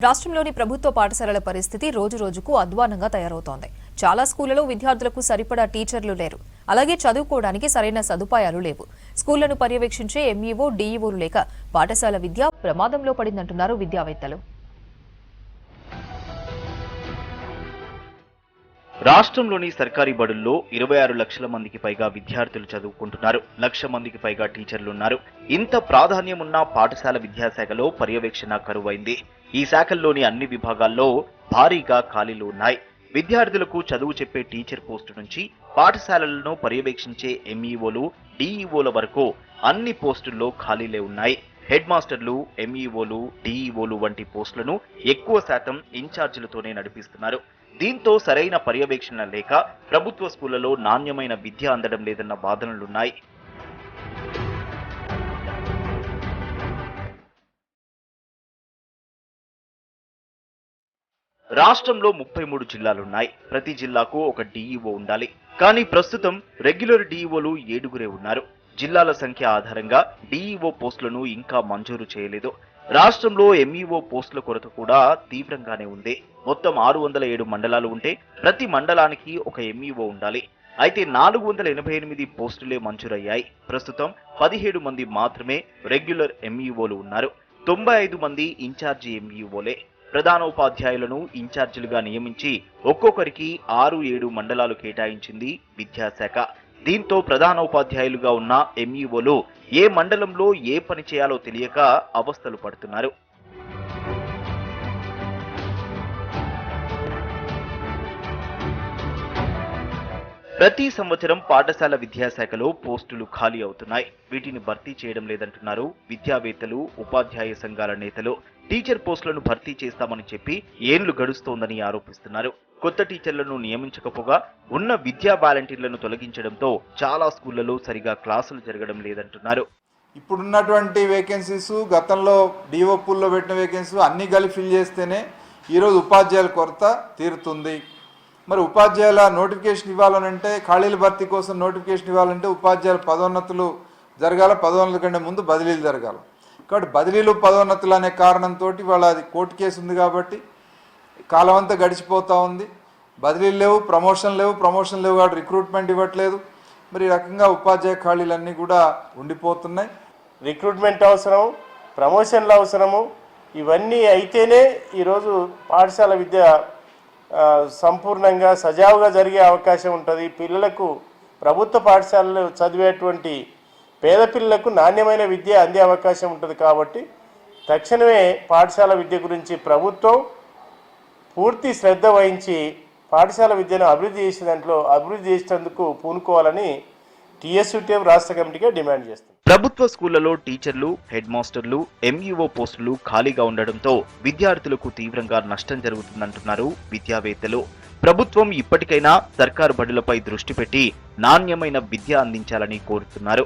రాష్ట్రంలోని ప్రభుత్వ పాఠశాలల పరిస్థితి రోజురోజుకు అధ్వానంగా తయారవుతోంది. చాలా స్కూళ్లలో విద్యార్థులకు సరిపడా టీచర్లు లేరు. అలాగే చదువుకోవడానికి సరైన సదుపాయాలు లేవు. స్కూళ్లను పర్యవేక్షించే ఎంఈఓ, డీఈఓలు లేక పాఠశాల విద్య ప్రమాదంలో పడిందంటున్నారు విద్యావేత్తలు. రాష్ట్రంలోని సర్కారీ బడుల్లో 26 లక్షల మందికి పైగా విద్యార్థులు చదువుకుంటున్నారు. 1 లక్ష మందికి పైగా టీచర్లున్నారు. ఇంత ప్రాధాన్యం ఉన్న పాఠశాల విద్యాశాఖలో పర్యవేక్షణ కరువైంది. ఈ శాఖల్లోని అన్ని విభాగాల్లో భారీగా ఖాళీలు ఉన్నాయి. విద్యార్థులకు చదువు చెప్పే టీచర్ పోస్టు నుంచి పాఠశాలలను పర్యవేక్షించే ఎంఈఓలు, డీఈఓల వరకు అన్ని పోస్టుల్లో ఖాళీలే ఉన్నాయి. హెడ్ మాస్టర్లు, ఎంఈఓలు, డీఈఓలు వంటి పోస్టులను ఎక్కువ శాతం ఇన్ఛార్జీలతోనే నడిపిస్తున్నారు. దీంతో సరైన పర్యవేక్షణ లేక ప్రభుత్వ స్కూళ్లలో నాణ్యమైన విద్య అందడం లేదన్న వాదనలున్నాయి. రాష్ట్రంలో 33 జిల్లాలున్నాయి. ప్రతి జిల్లాకు ఒక డీఈఓ ఉండాలి. కానీ ప్రస్తుతం రెగ్యులర్ డీఈఓలు 7గురే ఉన్నారు. జిల్లాల సంఖ్య ఆధారంగా డీఈఓ పోస్టులను ఇంకా మంజూరు చేయలేదు. రాష్ట్రంలో ఎంఈఓ పోస్టుల కొరత కూడా తీవ్రంగానే ఉంది. మొత్తం 607 మండలాలు ఉంటే ప్రతి మండలానికి ఒక ఎంఈఓ ఉండాలి. అయితే 488 పోస్టులే మంజూరయ్యాయి. ప్రస్తుతం 17 మంది మాత్రమే రెగ్యులర్ ఎంఈఓలు ఉన్నారు. 95 మంది ఇన్ఛార్జి ఎంఈఓలే. ప్రధానోపాధ్యాయులను ఇన్ఛార్జీలుగా నియమించి ఒక్కొక్కరికి 6-7 మండలాలు కేటాయించింది విద్యాశాఖ. దీంతో ప్రధానోపాధ్యాయులుగా ఉన్న ఎంఈఓలు ఏ మండలంలో ఏ పని చేయాలో తెలియక అవస్థలు పడుతున్నారు. ప్రతి సంవత్సరం పాఠశాల విద్యాశాఖలో పోస్టులు ఖాళీ అవుతున్నాయి. వీటిని భర్తీ చేయడం లేదంటున్నారు విద్యావేత్తలు, ఉపాధ్యాయ సంఘాల నేతలు. టీచర్ పోస్టులను భర్తీ చేస్తామని చెప్పి ఏళ్లు గడుస్తోందని ఆరోపిస్తున్నారు. కొత్త టీచర్లను నియమించకపోగా ఉన్న విద్యా వాలంటీర్లను తొలగించడంతో చాలా స్కూళ్లలో సరిగా క్లాసులు జరగడం లేదంటున్నారు. ఇప్పుడున్నటువంటి వేకెన్సీస్, గతంలో డిఓ పూల్లో పెట్టిన వేకెన్సీస్ అన్ని కలిపి ఫిల్ చేస్తేనే ఈరోజు ఉపాధ్యాయుల కొరత తీరుతుంది. మరి ఉపాధ్యాయుల నోటిఫికేషన్ ఇవ్వాలనంటే, ఖాళీల భర్తీ కోసం నోటిఫికేషన్ ఇవ్వాలంటే ఉపాధ్యాయుల పదోన్నతులు జరగాల. పదోన్నతుల కంటే ముందు బదిలీలు జరగాలి. కాబట్టి బదిలీలు, పదోన్నతులు అనే కారణంతో వాళ్ళ అది కోర్టు కేసు ఉంది కాబట్టి కాలం అంతా గడిచిపోతూ ఉంది. బదిలీలు లేవు, ప్రమోషన్ లేవు కాబట్టి రిక్రూట్మెంట్ ఇవ్వట్లేదు. మరి ఈ రకంగా ఉపాధ్యాయ ఖాళీలన్నీ కూడా ఉండిపోతున్నాయి. రిక్రూట్మెంట్ అవసరం, ప్రమోషన్లు అవసరము. ఇవన్నీ అయితేనే ఈరోజు పాఠశాల విద్య సంపూర్ణంగా సజావుగా జరిగే అవకాశం ఉంటుంది. పిల్లలకు ప్రభుత్వ పాఠశాలలో చదివేటువంటి పేద పిల్లలకు నాణ్యమైన విద్య అందే అవకాశం ఉంటుంది. కాబట్టి తక్షణమే పాఠశాల విద్య గురించి ప్రభుత్వం పూర్తి శ్రద్ధ వహించి పాఠశాల విద్యను అభివృద్ధి చేసేందుకు పూనుకోవాలని టీఎస్యూటీఎం రాష్ట్ర కమిటీగా డిమాండ్ చేస్తుంది. ప్రభుత్వ స్కూళ్లలో టీచర్లు, హెడ్ మాస్టర్లు, ఎంఈఓ పోస్టులు ఖాళీగా ఉండడంతో విద్యార్థులకు తీవ్రంగా నష్టం జరుగుతుందంటున్నారు విద్యావేత్తలు. ప్రభుత్వం ఇప్పటికైనా సర్కారు బడులపై దృష్టి పెట్టి నాణ్యమైన విద్య అందించాలని కోరుతున్నారు.